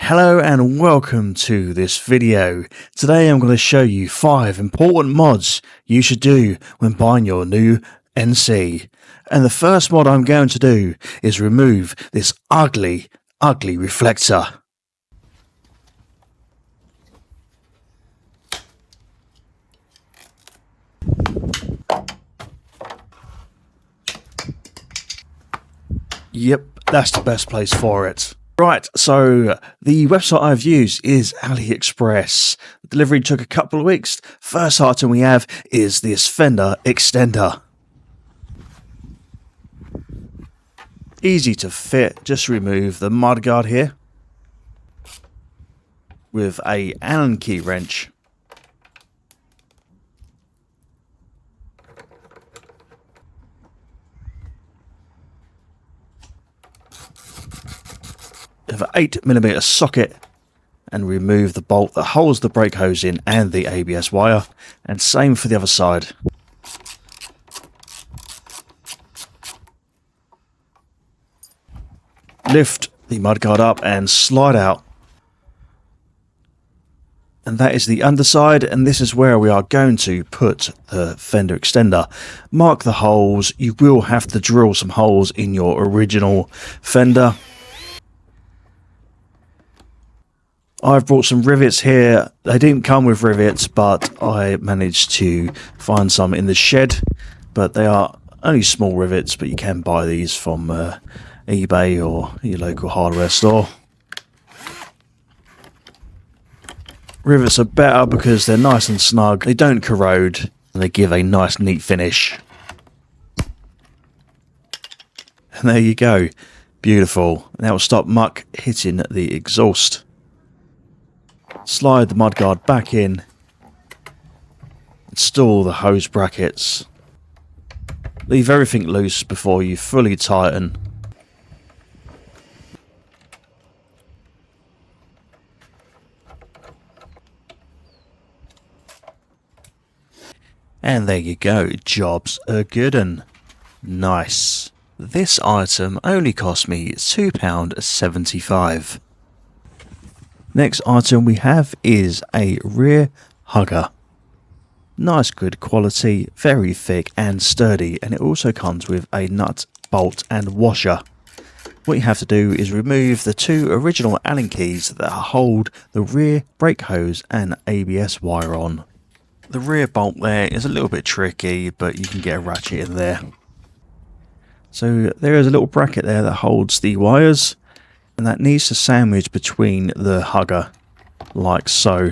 Hello and welcome to this video. Today I'm going to show you 5 important mods you should do when buying your new NC. And the first mod I'm going to do is remove this ugly reflector. Yep, that's the best place for it. Right, so the website I've used is AliExpress. The delivery took a couple of weeks. First item we have is this fender extender. Easy to fit, just remove the mudguard here with a Allen key wrench. With an 8mm socket and remove the bolt that holds the brake hose in and the ABS wire, and same for the other side. Lift the mudguard up and slide out, and that is the underside, and this is where we are going to put the fender extender. Mark the holes. You will have to drill some holes in your original fender. I've brought some rivets here. They didn't come with rivets, but I managed to find some in the shed. But they are only small rivets, but you can buy these from eBay or your local hardware store. Rivets are better because they're nice and snug, they don't corrode, and they give a nice neat finish. And there you go. Beautiful. And that will stop muck hitting the exhaust. Slide the mudguard back in, install the hose brackets, leave everything loose before you fully tighten. And there you go, job's a good 'un. Nice. This item only cost me £2.75. Next item we have is a rear hugger. Nice good quality, very thick and sturdy, and it also comes with a nut, bolt and washer. What you have to do is remove the 2 original Allen keys that hold the rear brake hose and ABS wire on. The rear bolt there is a little bit tricky, but you can get a ratchet in there. So there is a little bracket there that holds the wires, and that needs to sandwich between the hugger, like so.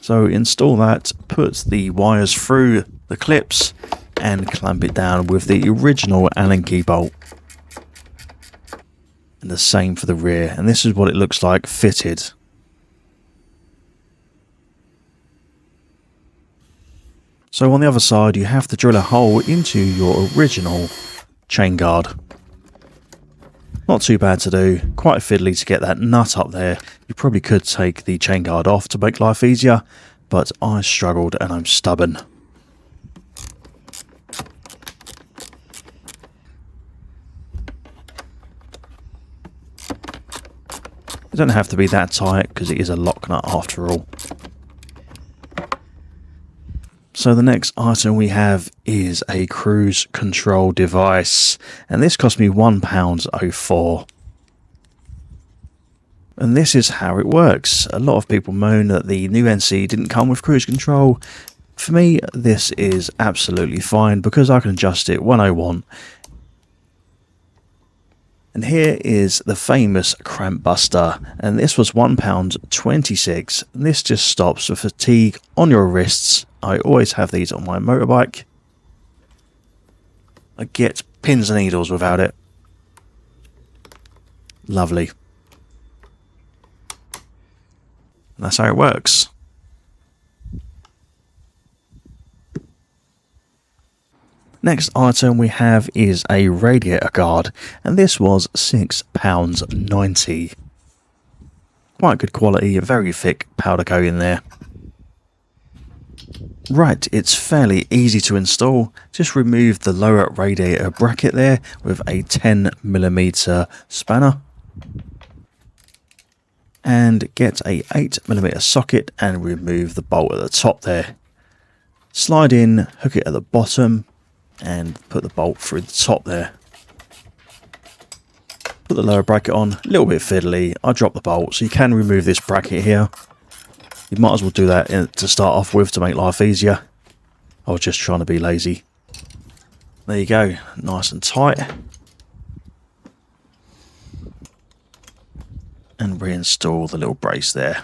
So install that, put the wires through the clips, and clamp it down with the original Allen key bolt. And the same for the rear, and this is what it looks like fitted. So on the other side you have to drill a hole into your original chain guard. Not too bad to do, quite fiddly to get that nut up there. You probably could take the chain guard off to make life easier, but I struggled and I'm stubborn. It doesn't have to be that tight because it is a lock nut after all. So the next item we have is a cruise control device, and this cost me £1.04. And this is how it works. A lot of people moan that the new NC didn't come with cruise control. For me, this is absolutely fine because I can adjust it when I want. And here is the famous Cramp Buster, and this was £1.26. And this just stops the fatigue on your wrists. I always have these on my motorbike. I get pins and needles without it. Lovely. And that's how it works. Next item we have is a radiator guard, and this was £6.90. Quite good quality, a very thick powder coat in there. Right, it's fairly easy to install. Just remove the lower radiator bracket there with a 10mm spanner. And get a 8mm socket and remove the bolt at the top there. Slide in, hook it at the bottom and put the bolt through the top there. Put the lower bracket on, a little bit fiddly. I dropped the bolt, so you can remove this bracket here. You might as well do that to start off with to make life easier. I was just trying to be lazy. There you go, nice and tight. And reinstall the little brace there.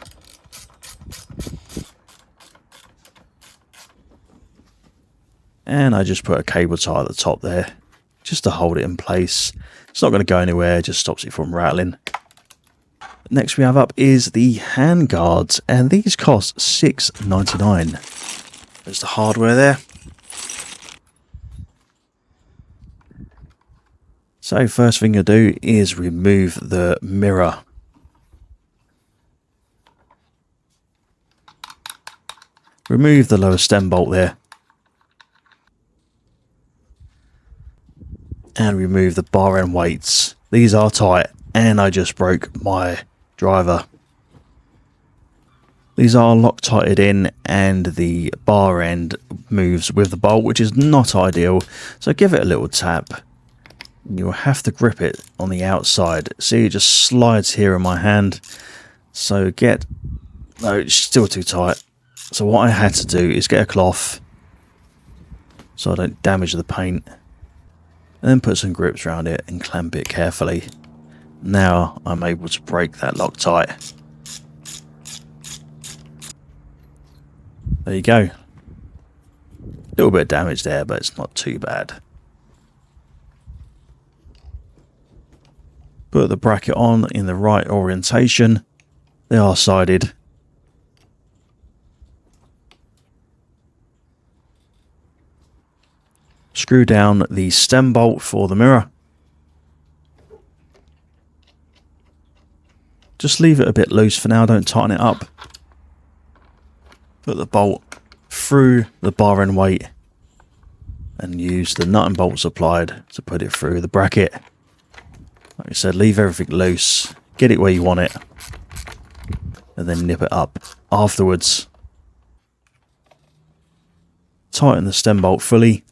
And I just put a cable tie at the top there, just to hold it in place. It's not going to go anywhere, just stops it from rattling. Next we have up is the handguards, and these cost $6.99. There's the hardware there. So first thing you'll do is remove the mirror. Remove the lower stem bolt there. And remove the bar end weights. These are tight, and I just broke my driver. These are Loctited in, and the bar end moves with the bolt, which is not ideal. So give it a little tap. You'll have to grip it on the outside. See, it just slides here in my hand. So no, it's still too tight. So what I had to do is get a cloth so I don't damage the paint. And then put some grips around it and clamp it carefully. Now I'm able to break that Loctite. There you go. A little bit of damage there, but it's not too bad. Put the bracket on in the right orientation. They are sided. Screw down the stem bolt for the mirror. Just leave it a bit loose for now, don't tighten it up. Put the bolt through the bar end weight and use the nut and bolt supplied to put it through the bracket. Like I said, leave everything loose, get it where you want it, and then nip it up afterwards. Tighten the stem bolt fully.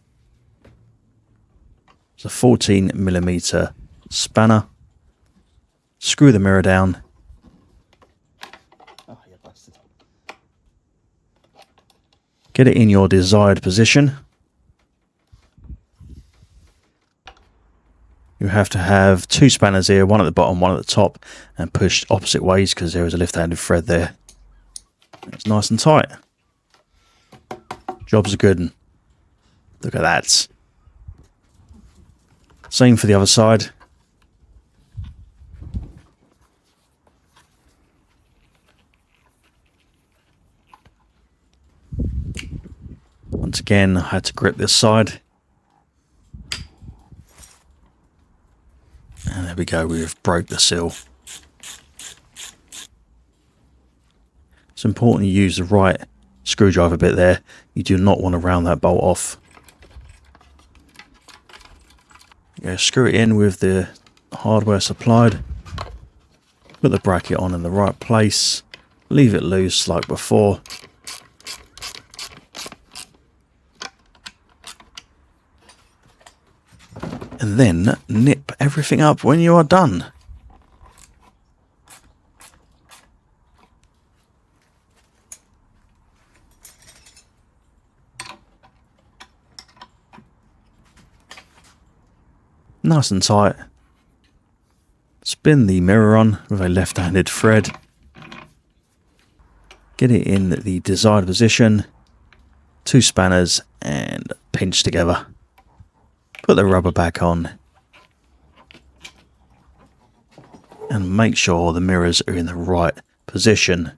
It's a 14mm spanner. Screw the mirror down. Get it in your desired position. You have to have two spanners here, one at the bottom, one at the top, and pushed opposite ways because there is a left-handed thread there. It's nice and tight. Job's a good one. Look at that. Same for the other side. Once again, I had to grip this side. And there we go, we've broke the seal. It's important you use the right screwdriver bit there. You do not want to round that bolt off. Screw it in with the hardware supplied. Put the bracket on in the right place. Leave it loose like before. And then nip everything up when you are done. Nice and tight. Spin the mirror on with a left-handed thread. Get it in the desired position. Two spanners and pinch together. Put the rubber back on. And make sure the mirrors are in the right position.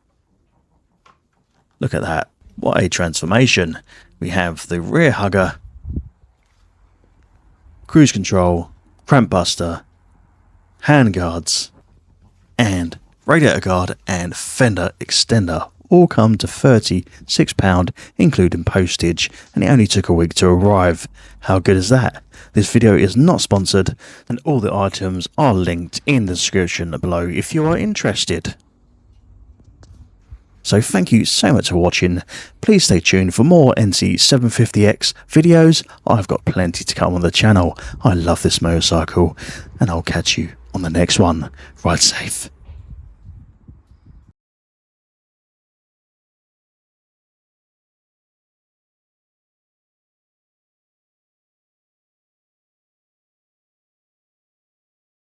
Look at that. What a transformation. We have the rear hugger, cruise control, Cramp Buster, handguards, and radiator guard and fender extender all come to £36 including postage, and it only took a week to arrive. How good is that? This video is not sponsored, and all the items are linked in the description below if you are interested. So thank you so much for watching. Please stay tuned for more NC750X videos. I've got plenty to come on the channel. I love this motorcycle, and I'll catch you on the next one. Ride safe.